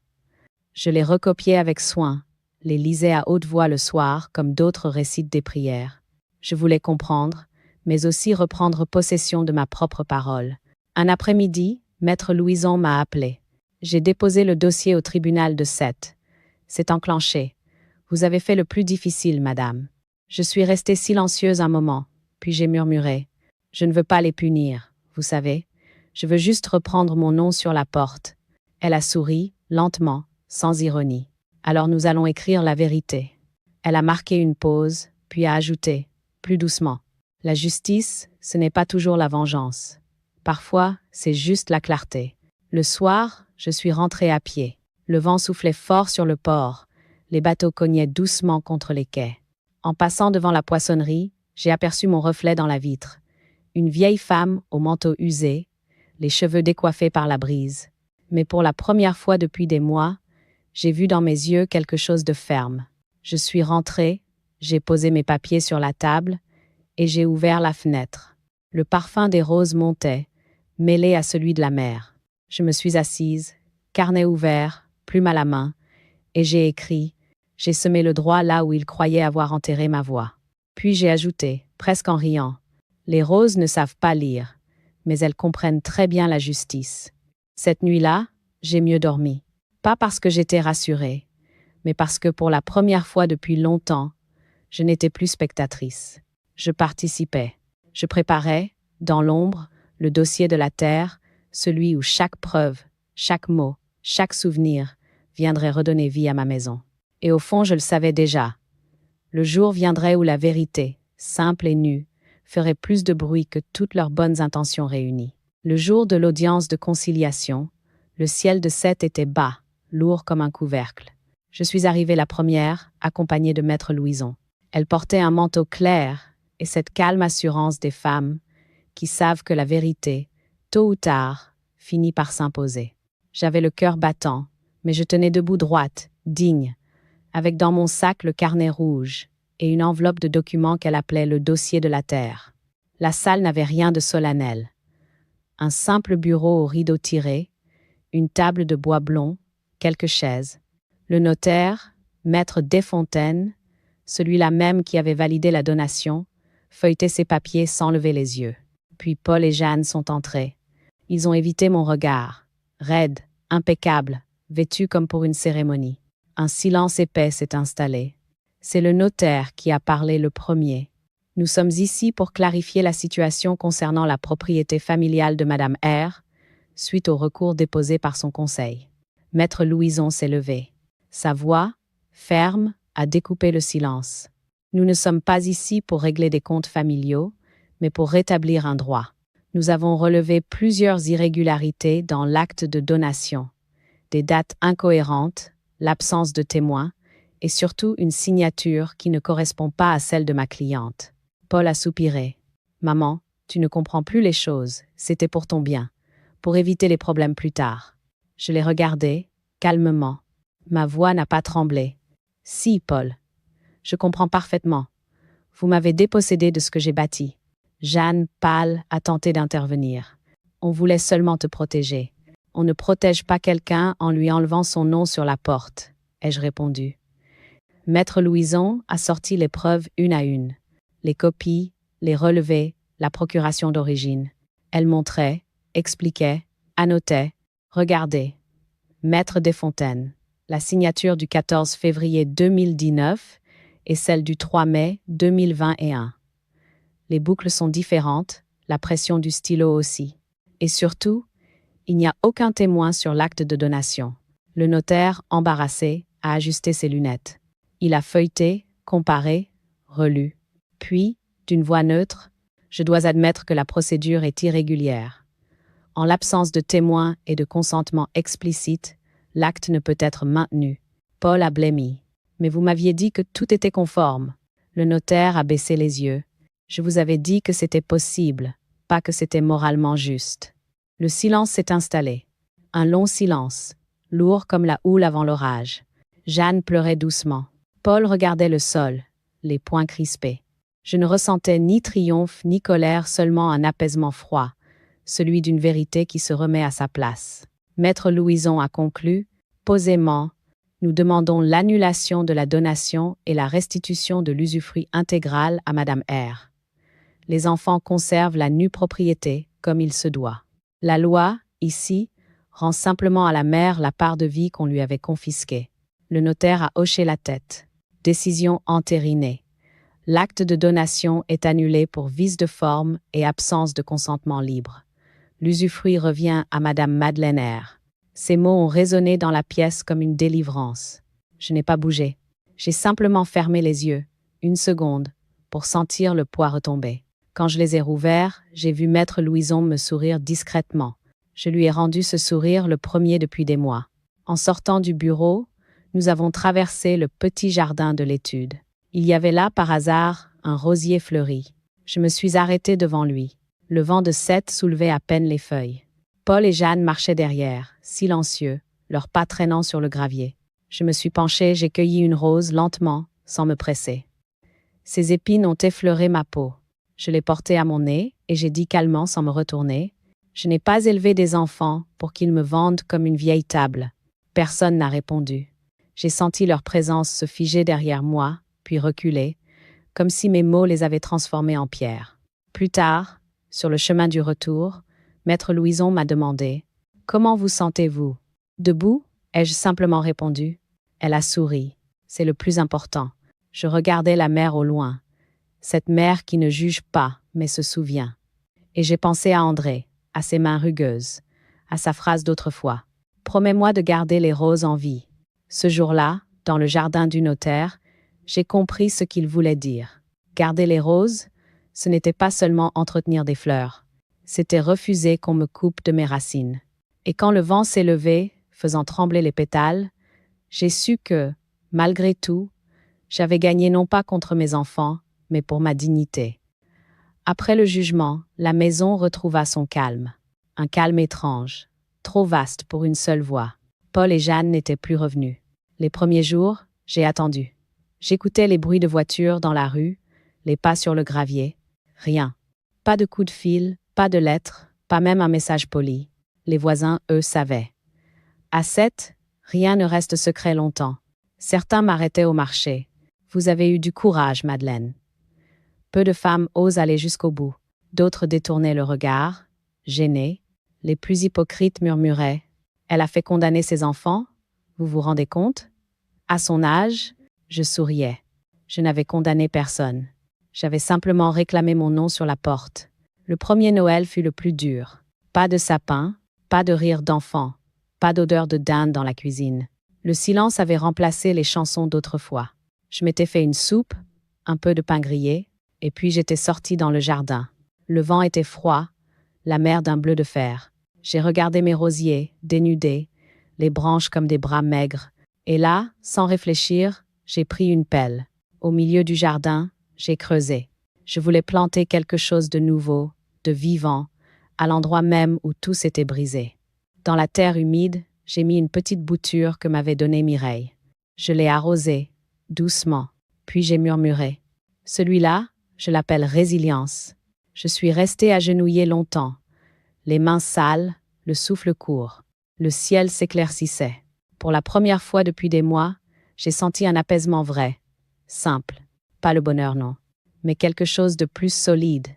Je les recopiais avec soin, les lisait à haute voix le soir comme d'autres récitent des prières. Je voulais comprendre, mais aussi reprendre possession de ma propre parole. Un après-midi, Maître Louison m'a appelé. J'ai déposé le dossier au tribunal de Sète. C'est enclenché. Vous avez fait le plus difficile, madame. Je suis restée silencieuse un moment, puis j'ai murmuré. Je ne veux pas les punir, vous savez. Je veux juste reprendre mon nom sur la porte. Elle a souri, lentement, sans ironie. Alors nous allons écrire la vérité. Elle a marqué une pause, puis a ajouté, plus doucement. La justice, ce n'est pas toujours la vengeance. Parfois, c'est juste la clarté. Le soir, je suis rentrée à pied. Le vent soufflait fort sur le port. Les bateaux cognaient doucement contre les quais. En passant devant la poissonnerie, j'ai aperçu mon reflet dans la vitre. Une vieille femme au manteau usé, les cheveux décoiffés par la brise. Mais pour la première fois depuis des mois, j'ai vu dans mes yeux quelque chose de ferme. Je suis rentrée, j'ai posé mes papiers sur la table et j'ai ouvert la fenêtre. Le parfum des roses montait, mêlé à celui de la mer. Je me suis assise, carnet ouvert, plume à la main, et j'ai écrit. J'ai semé le droit là où il croyait avoir enterré ma voix. Puis j'ai ajouté, presque en riant, « Les roses ne savent pas lire, mais elles comprennent très bien la justice. » Cette nuit-là, j'ai mieux dormi. Pas parce que j'étais rassurée, mais parce que pour la première fois depuis longtemps, je n'étais plus spectatrice. Je participais. Je préparais, dans l'ombre, le dossier de la terre, celui où chaque preuve, chaque mot, chaque souvenir viendrait redonner vie à ma maison. Et au fond, je le savais déjà. Le jour viendrait où la vérité, simple et nue, ferait plus de bruit que toutes leurs bonnes intentions réunies. Le jour de l'audience de conciliation, le ciel de Sète était bas, lourd comme un couvercle. Je suis arrivée la première, accompagnée de Maître Louison. Elle portait un manteau clair et cette calme assurance des femmes qui savent que la vérité, tôt ou tard, finit par s'imposer. J'avais le cœur battant, mais je tenais debout droite, digne, avec dans mon sac le carnet rouge et une enveloppe de documents qu'elle appelait le dossier de la terre. La salle n'avait rien de solennel. Un simple bureau aux rideaux tirés, une table de bois blond, quelques chaises. Le notaire, Maître Desfontaines, celui-là même qui avait validé la donation, feuilletait ses papiers sans lever les yeux. Puis Paul et Jeanne sont entrés. Ils ont évité mon regard, raide, impeccable, vêtu comme pour une cérémonie. Un silence épais s'est installé. C'est le notaire qui a parlé le premier. Nous sommes ici pour clarifier la situation concernant la propriété familiale de Madame R, suite au recours déposé par son conseil. Maître Louison s'est levé. Sa voix, ferme, a découpé le silence. Nous ne sommes pas ici pour régler des comptes familiaux, mais pour rétablir un droit. Nous avons relevé plusieurs irrégularités dans l'acte de donation, des dates incohérentes, l'absence de témoins, et surtout une signature qui ne correspond pas à celle de ma cliente. Paul a soupiré. « Maman, tu ne comprends plus les choses, c'était pour ton bien, pour éviter les problèmes plus tard. » Je l'ai regardé, calmement. Ma voix n'a pas tremblé. « Si, Paul, je comprends parfaitement. Vous m'avez dépossédé de ce que j'ai bâti. » Jeanne, pâle, a tenté d'intervenir. « On voulait seulement te protéger. On ne protège pas quelqu'un en lui enlevant son nom sur la porte, » ai-je répondu. Maître Louison a sorti les preuves une à une. Les copies, les relevés, la procuration d'origine. Elle montrait, expliquait, annotait, regardait. Maître Desfontaines, la signature du 14 février 2019 et celle du 3 mai 2021. Les boucles sont différentes, la pression du stylo aussi. Et surtout, il n'y a aucun témoin sur l'acte de donation. Le notaire, embarrassé, a ajusté ses lunettes. Il a feuilleté, comparé, relu. Puis, d'une voix neutre, « Je dois admettre que la procédure est irrégulière. En l'absence de témoins et de consentement explicite, l'acte ne peut être maintenu. » Paul a blêmi. « Mais vous m'aviez dit que tout était conforme. » Le notaire a baissé les yeux. « Je vous avais dit que c'était possible, pas que c'était moralement juste. » Le silence s'est installé. Un long silence, lourd comme la houle avant l'orage. Jeanne pleurait doucement. Paul regardait le sol, les poings crispés. Je ne ressentais ni triomphe ni colère, seulement un apaisement froid, celui d'une vérité qui se remet à sa place. Maître Louison a conclu, posément, Nous demandons l'annulation de la donation et la restitution de l'usufruit intégral à Madame R. Les enfants conservent la nue propriété comme il se doit. La loi, ici, rend simplement à la mère la part de vie qu'on lui avait confisquée. Le notaire a hoché la tête. Décision entérinée. L'acte de donation est annulé pour vice de forme et absence de consentement libre. L'usufruit revient à Madame Madeleine R. Ces mots ont résonné dans la pièce comme une délivrance. Je n'ai pas bougé. J'ai simplement fermé les yeux, une seconde, pour sentir le poids retomber. Quand je les ai rouverts, j'ai vu Maître Louison me sourire discrètement. Je lui ai rendu ce sourire le premier depuis des mois. En sortant du bureau, nous avons traversé le petit jardin de l'étude. Il y avait là, par hasard, un rosier fleuri. Je me suis arrêtée devant lui. Le vent de Sète soulevait à peine les feuilles. Paul et Jeanne marchaient derrière, silencieux, leurs pas traînant sur le gravier. Je me suis penchée, j'ai cueilli une rose lentement, sans me presser. Ses épines ont effleuré ma peau. Je l'ai portée à mon nez et j'ai dit calmement sans me retourner « Je n'ai pas élevé des enfants pour qu'ils me vendent comme une vieille table. » Personne n'a répondu. J'ai senti leur présence se figer derrière moi, puis reculer, comme si mes mots les avaient transformés en pierre. Plus tard, sur le chemin du retour, Maître Louison m'a demandé « Comment vous sentez-vous » « Debout » ai-je simplement répondu. Elle a souri. C'est le plus important. Je regardais la mer au loin. Cette mer qui ne juge pas, mais se souvient. Et j'ai pensé à André, à ses mains rugueuses, à sa phrase d'autrefois. « Promets-moi de garder les roses en vie. » Ce jour-là, dans le jardin du notaire, j'ai compris ce qu'il voulait dire. Garder les roses, ce n'était pas seulement entretenir des fleurs. C'était refuser qu'on me coupe de mes racines. Et quand le vent s'est levé, faisant trembler les pétales, j'ai su que, malgré tout, j'avais gagné non pas contre mes enfants, mais pour ma dignité. Après le jugement, la maison retrouva son calme. Un calme étrange, trop vaste pour une seule voix. Paul et Jeanne n'étaient plus revenus. Les premiers jours, j'ai attendu. J'écoutais les bruits de voitures dans la rue, les pas sur le gravier. Rien. Pas de coup de fil, pas de lettre, pas même un message poli. Les voisins, eux, savaient. À Sète, rien ne reste secret longtemps. Certains m'arrêtaient au marché. Vous avez eu du courage, Madeleine. Peu de femmes osent aller jusqu'au bout. D'autres détournaient le regard, gênées. Les plus hypocrites murmuraient « Elle a fait condamner ses enfants? Vous vous rendez compte ?» À son âge, je souriais. Je n'avais condamné personne. J'avais simplement réclamé mon nom sur la porte. Le premier Noël fut le plus dur. Pas de sapin, pas de rire d'enfants, pas d'odeur de dinde dans la cuisine. Le silence avait remplacé les chansons d'autrefois. Je m'étais fait une soupe, un peu de pain grillé, et puis j'étais sortie dans le jardin. Le vent était froid, la mer d'un bleu de fer. J'ai regardé mes rosiers, dénudés, les branches comme des bras maigres. Et là, sans réfléchir, j'ai pris une pelle. Au milieu du jardin, j'ai creusé. Je voulais planter quelque chose de nouveau, de vivant, à l'endroit même où tout s'était brisé. Dans la terre humide, j'ai mis une petite bouture que m'avait donnée Mireille. Je l'ai arrosée, doucement, puis j'ai murmuré. Celui-là, je l'appelle résilience. Je suis restée agenouillée longtemps, les mains sales, le souffle court. Le ciel s'éclaircissait. Pour la première fois depuis des mois, j'ai senti un apaisement vrai, simple. Pas le bonheur, non, mais quelque chose de plus solide,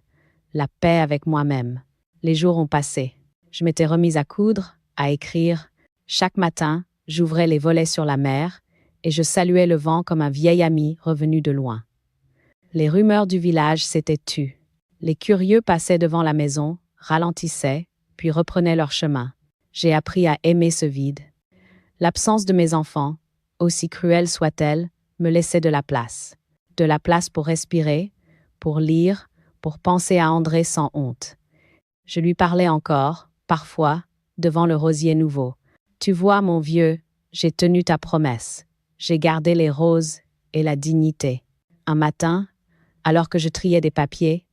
la paix avec moi-même. Les jours ont passé. Je m'étais remise à coudre, à écrire. Chaque matin, j'ouvrais les volets sur la mer et je saluais le vent comme un vieil ami revenu de loin. Les rumeurs du village s'étaient tues. Les curieux passaient devant la maison, ralentissaient, puis reprenaient leur chemin. J'ai appris à aimer ce vide. L'absence de mes enfants, aussi cruelle soit-elle, me laissait de la place. De la place pour respirer, pour lire, pour penser à André sans honte. Je lui parlais encore, parfois, devant le rosier nouveau. « Tu vois, mon vieux, j'ai tenu ta promesse. J'ai gardé les roses et la dignité. » Un matin, alors que je triais des papiers,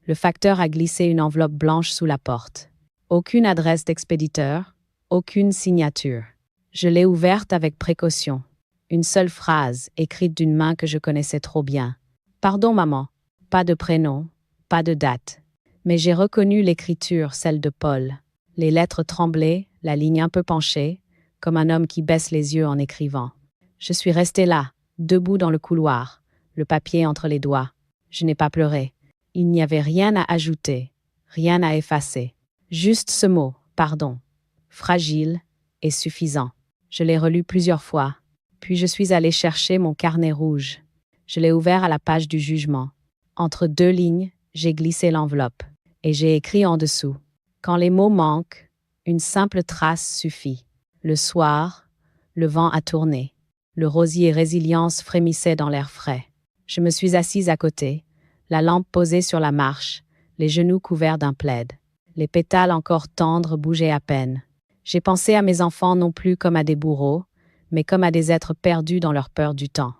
le facteur a glissé une enveloppe blanche sous la porte. Aucune adresse d'expéditeur, aucune signature. Je l'ai ouverte avec précaution. Une seule phrase, écrite d'une main que je connaissais trop bien. « Pardon, maman. » Pas de prénom, pas de date. Mais j'ai reconnu l'écriture, celle de Paul. Les lettres tremblaient, la ligne un peu penchée, comme un homme qui baisse les yeux en écrivant. Je suis restée là, debout dans le couloir, le papier entre les doigts. Je n'ai pas pleuré. Il n'y avait rien à ajouter, rien à effacer. Juste ce mot, pardon. Fragile et suffisant. Je l'ai relu plusieurs fois, puis je suis allée chercher mon carnet rouge. Je l'ai ouvert à la page du jugement. Entre deux lignes, j'ai glissé l'enveloppe, et j'ai écrit en dessous. Quand les mots manquent, une simple trace suffit. Le soir, le vent a tourné. Le rosier résilience frémissait dans l'air frais. Je me suis assise à côté, la lampe posée sur la marche, les genoux couverts d'un plaid. Les pétales encore tendres bougeaient à peine. J'ai pensé à mes enfants non plus comme à des bourreaux, mais comme à des êtres perdus dans leur peur du temps.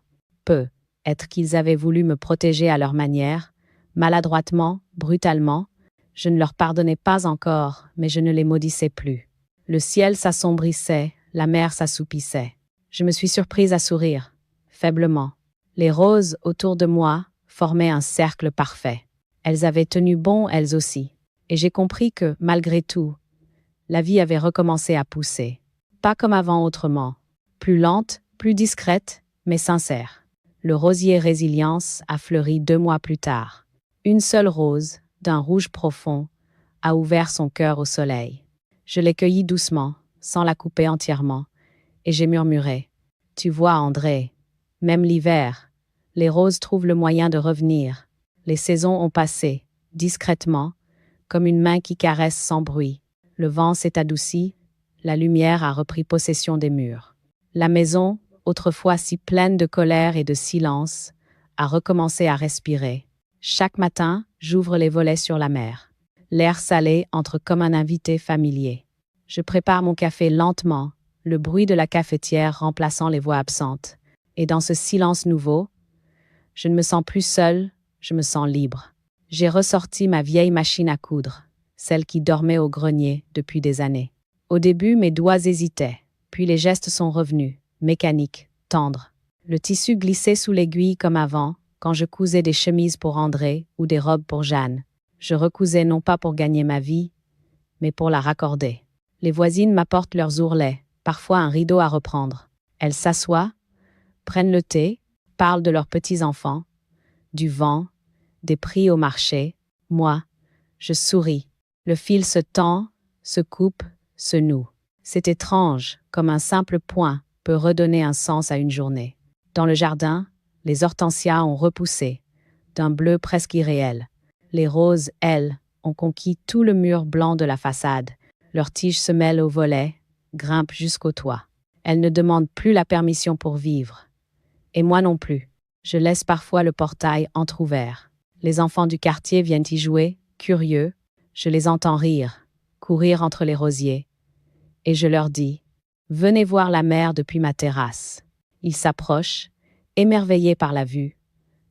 Être qu'ils avaient voulu me protéger à leur manière, maladroitement, brutalement. Je ne leur pardonnais pas encore, mais je ne les maudissais plus. Le ciel s'assombrissait, la mer s'assoupissait. Je me suis surprise à sourire, faiblement. Les roses autour de moi formaient un cercle parfait. Elles avaient tenu bon elles aussi. Et j'ai compris que, malgré tout, la vie avait recommencé à pousser. Pas comme avant autrement. Plus lente, plus discrète, mais sincère. Le rosier résilience a fleuri 2 mois plus tard. Une seule rose, d'un rouge profond, a ouvert son cœur au soleil. Je l'ai cueillie doucement, sans la couper entièrement, et j'ai murmuré. Tu vois, André, même l'hiver, les roses trouvent le moyen de revenir. Les saisons ont passé, discrètement, comme une main qui caresse sans bruit. Le vent s'est adouci, la lumière a repris possession des murs. La maison, autrefois si pleine de colère et de silence, a recommencé à respirer. Chaque matin, j'ouvre les volets sur la mer. L'air salé entre comme un invité familier. Je prépare mon café lentement, le bruit de la cafetière remplaçant les voix absentes. Et dans ce silence nouveau, je ne me sens plus seule, je me sens libre. J'ai ressorti ma vieille machine à coudre, celle qui dormait au grenier depuis des années. Au début, mes doigts hésitaient, puis les gestes sont revenus, mécaniques, tendres. Le tissu glissait sous l'aiguille comme avant, quand je cousais des chemises pour André ou des robes pour Jeanne. Je recousais non pas pour gagner ma vie, mais pour la raccorder. Les voisines m'apportent leurs ourlets, parfois un rideau à reprendre. Elles s'assoient, prennent le thé, parlent de leurs petits-enfants, du vent, des prix au marché. Moi, je souris. Le fil se tend, se coupe, se noue. C'est étrange, comme un simple point peut redonner un sens à une journée. Dans le jardin, les hortensias ont repoussé, d'un bleu presque irréel. Les roses, elles, ont conquis tout le mur blanc de la façade. Leurs tiges se mêlent aux volets, grimpent jusqu'au toit. Elles ne demandent plus la permission pour vivre. Et moi non plus. Je laisse parfois le portail entrouvert. Les enfants du quartier viennent y jouer, curieux. Je les entends rire, courir entre les rosiers. Et je leur dis, « Venez voir la mer depuis ma terrasse. » Ils s'approchent, émerveillés par la vue.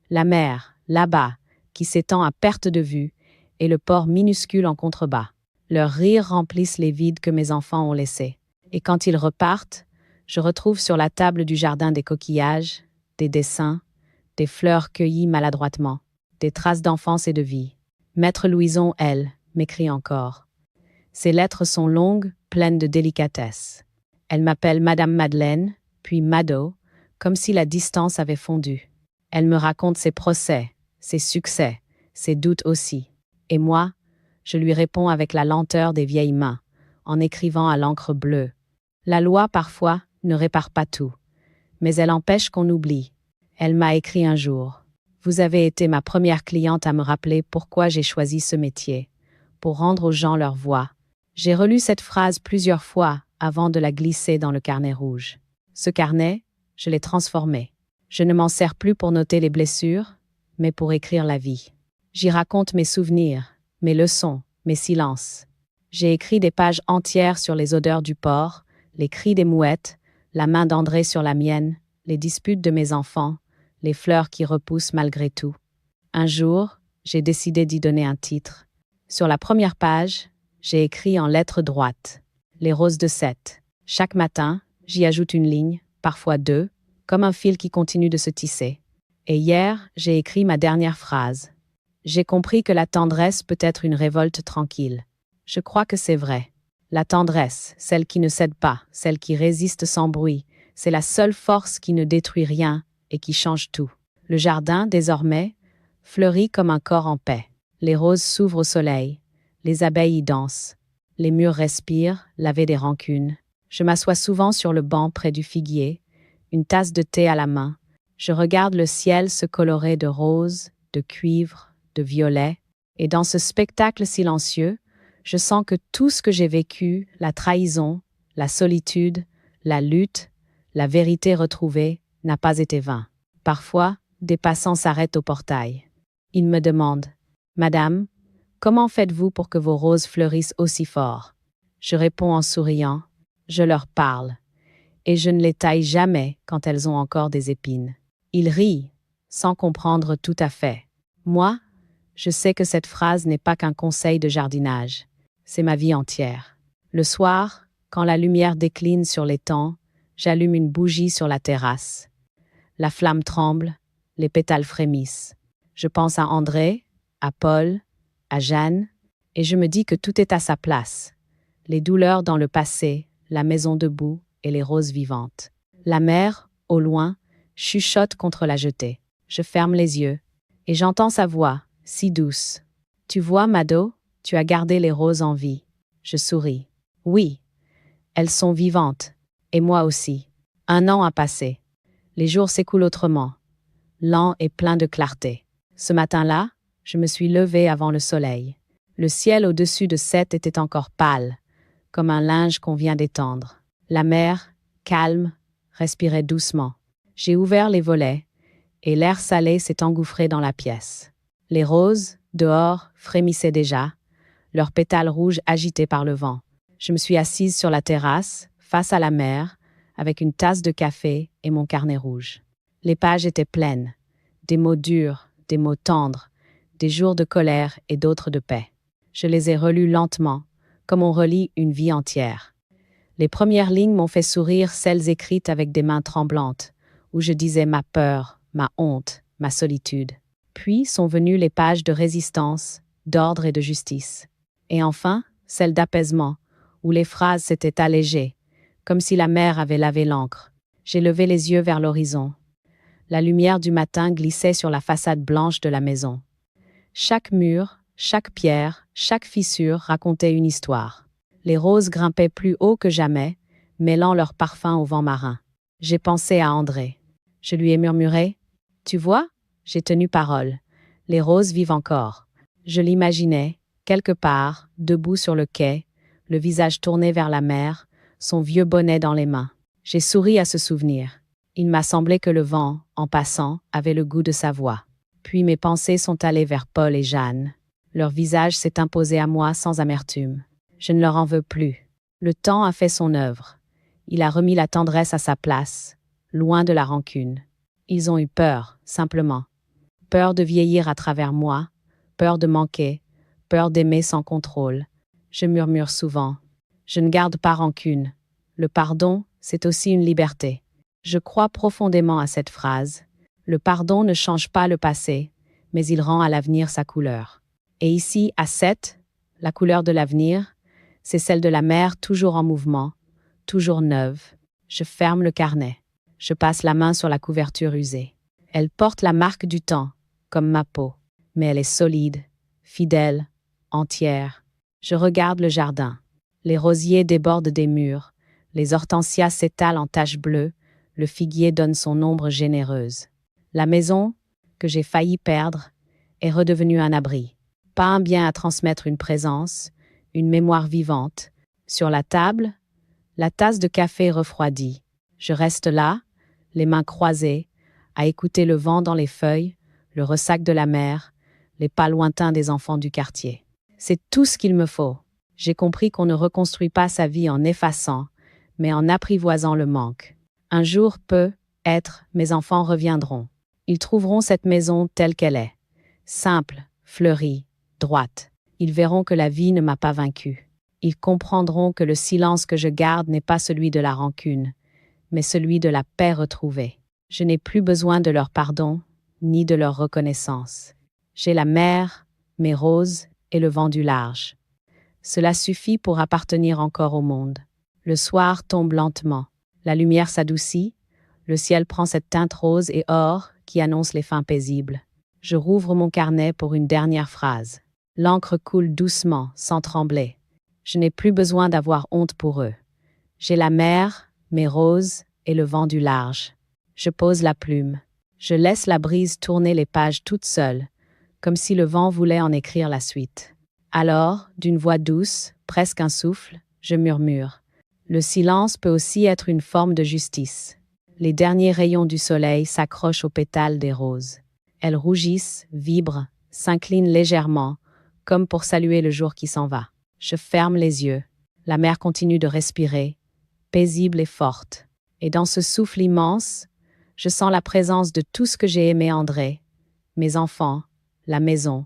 La mer, là-bas, qui s'étend à perte de vue, et le port minuscule en contrebas. Leurs rires remplissent les vides que mes enfants ont laissés. Et quand ils repartent, je retrouve sur la table du jardin des coquillages, des dessins, des fleurs cueillies maladroitement, des traces d'enfance et de vie. Maître Louison, elle, m'écrit encore. Ses lettres sont longues, pleines de délicatesse. Elle m'appelle Madame Madeleine, puis Mado, comme si la distance avait fondu. Elle me raconte ses procès, ses succès, ses doutes aussi. Et moi, je lui réponds avec la lenteur des vieilles mains, en écrivant à l'encre bleue. La loi, parfois, ne répare pas tout, mais elle empêche qu'on oublie. Elle m'a écrit un jour. Vous avez été ma première cliente à me rappeler pourquoi j'ai choisi ce métier, pour rendre aux gens leur voix. J'ai relu cette phrase plusieurs fois avant de la glisser dans le carnet rouge. Ce carnet, je l'ai transformé. Je ne m'en sers plus pour noter les blessures, mais pour écrire la vie. J'y raconte mes souvenirs, mes leçons, mes silences. J'ai écrit des pages entières sur les odeurs du port, les cris des mouettes, la main d'André sur la mienne, les disputes de mes enfants, les fleurs qui repoussent malgré tout. Un jour, j'ai décidé d'y donner un titre. Sur la première page, j'ai écrit en lettres droites « Les roses de Sète ». Chaque matin, j'y ajoute une ligne, parfois 2, comme un fil qui continue de se tisser. Et hier, j'ai écrit ma dernière phrase. J'ai compris que la tendresse peut être une révolte tranquille. Je crois que c'est vrai. La tendresse, celle qui ne cède pas, celle qui résiste sans bruit, C'est la seule force qui ne détruit rien et qui change tout. Le jardin, désormais, fleurit comme un corps en paix. Les roses s'ouvrent au soleil, les abeilles y dansent, les murs respirent, lavés des rancunes. Je m'assois souvent sur le banc près du figuier, une tasse de thé à la main. Je regarde le ciel se colorer de rose, de cuivre, de violet, et dans ce spectacle silencieux, je sens que tout ce que j'ai vécu, la trahison, la solitude, la lutte, la vérité retrouvée, n'a pas été vain. Parfois, des passants s'arrêtent au portail. Ils me demandent « Madame, comment faites-vous pour que vos roses fleurissent aussi fort ?» Je réponds en souriant « Je leur parle. Et je ne les taille jamais quand elles ont encore des épines. » Ils rient, sans comprendre tout à fait. Moi, je sais que cette phrase n'est pas qu'un conseil de jardinage. C'est ma vie entière. Le soir, quand la lumière décline sur l'étang, j'allume une bougie sur la terrasse. La flamme tremble, les pétales frémissent. Je pense à André, à Paul, à Jeanne, et je me dis que tout est à sa place. Les douleurs dans le passé, la maison debout et les roses vivantes. La mer, au loin, chuchote contre la jetée. Je ferme les yeux, et j'entends sa voix, si douce. « Tu vois, Mado, tu as gardé les roses en vie. » Je souris. Oui, elles sont vivantes, et moi aussi. 1 an a passé. Les jours s'écoulent autrement, lents et pleins de clarté. Ce matin-là, je me suis levée avant le soleil. Le ciel au-dessus de Sète était encore pâle, comme un linge qu'on vient d'étendre. La mer, calme, respirait doucement. J'ai ouvert les volets, et l'air salé s'est engouffré dans la pièce. Les roses, dehors, frémissaient déjà, leurs pétales rouges agités par le vent. Je me suis assise sur la terrasse, face à la mer, avec une tasse de café et mon carnet rouge. Les pages étaient pleines, des mots durs, des mots tendres, des jours de colère et d'autres de paix. Je les ai relus lentement, comme on relit une vie entière. Les premières lignes m'ont fait sourire, celles écrites avec des mains tremblantes, où je disais ma peur, ma honte, ma solitude. Puis sont venues les pages de résistance, d'ordre et de justice. Et enfin, celles d'apaisement, où les phrases s'étaient allégées, comme si la mer avait lavé l'encre. J'ai levé les yeux vers l'horizon. La lumière du matin glissait sur la façade blanche de la maison. Chaque mur, chaque pierre, chaque fissure racontait une histoire. Les roses grimpaient plus haut que jamais, mêlant leur parfum au vent marin. J'ai pensé à André. Je lui ai murmuré « Tu vois, j'ai tenu parole. Les roses vivent encore. » Je l'imaginais, quelque part, debout sur le quai, le visage tourné vers la mer, son vieux bonnet dans les mains. J'ai souri à ce souvenir. Il m'a semblé que le vent, en passant, avait le goût de sa voix. Puis mes pensées sont allées vers Paul et Jeanne. Leur visage s'est imposé à moi sans amertume. Je ne leur en veux plus. Le temps a fait son œuvre. Il a remis la tendresse à sa place, loin de la rancune. Ils ont eu peur, simplement. Peur de vieillir à travers moi, peur de manquer, peur d'aimer sans contrôle. Je murmure souvent. Je ne garde pas rancune. Le pardon, c'est aussi une liberté. Je crois profondément à cette phrase. Le pardon ne change pas le passé, mais il rend à l'avenir sa couleur. Et ici, à Sète, la couleur de l'avenir, c'est celle de la mer toujours en mouvement, toujours neuve. Je ferme le carnet. Je passe la main sur la couverture usée. Elle porte la marque du temps, comme ma peau, mais elle est solide, fidèle, entière. Je regarde le jardin. Les rosiers débordent des murs, les hortensias s'étalent en taches bleues, le figuier donne son ombre généreuse. La maison, que j'ai failli perdre, est redevenue un abri. Pas un bien à transmettre une présence, une mémoire vivante. Sur la table, la tasse de café refroidie. Je reste là, les mains croisées, à écouter le vent dans les feuilles, le ressac de la mer, les pas lointains des enfants du quartier. C'est tout ce qu'il me faut. J'ai compris qu'on ne reconstruit pas sa vie en effaçant, mais en apprivoisant le manque. Un jour, peut-être, mes enfants reviendront. Ils trouveront cette maison telle qu'elle est. Simple, fleurie, droite. Ils verront que la vie ne m'a pas vaincue. Ils comprendront que le silence que je garde n'est pas celui de la rancune, mais celui de la paix retrouvée. Je n'ai plus besoin de leur pardon, ni de leur reconnaissance. J'ai la mer, mes roses et le vent du large. Cela suffit pour appartenir encore au monde. Le soir tombe lentement. La lumière s'adoucit, le ciel prend cette teinte rose et or qui annonce les fins paisibles. Je rouvre mon carnet pour une dernière phrase. L'encre coule doucement, sans trembler. Je n'ai plus besoin d'avoir honte pour eux. J'ai la mer, mes roses et le vent du large. Je pose la plume. Je laisse la brise tourner les pages toute seule, comme si le vent voulait en écrire la suite. Alors, d'une voix douce, presque un souffle, je murmure. Le silence peut aussi être une forme de justice. Les derniers rayons du soleil s'accrochent aux pétales des roses. Elles rougissent, vibrent, s'inclinent légèrement, comme pour saluer le jour qui s'en va. Je ferme les yeux. La mer continue de respirer, paisible et forte. Et dans ce souffle immense, je sens la présence de tout ce que j'ai aimé André, mes enfants, la maison,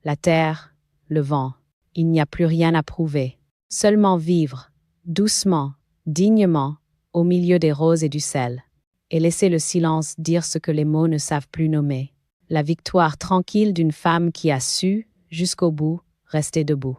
la terre, le vent. Il n'y a plus rien à prouver. Seulement vivre, doucement, dignement, au milieu des roses et du sel, et laisser le silence dire ce que les mots ne savent plus nommer. La victoire tranquille d'une femme qui a su, jusqu'au bout, rester debout.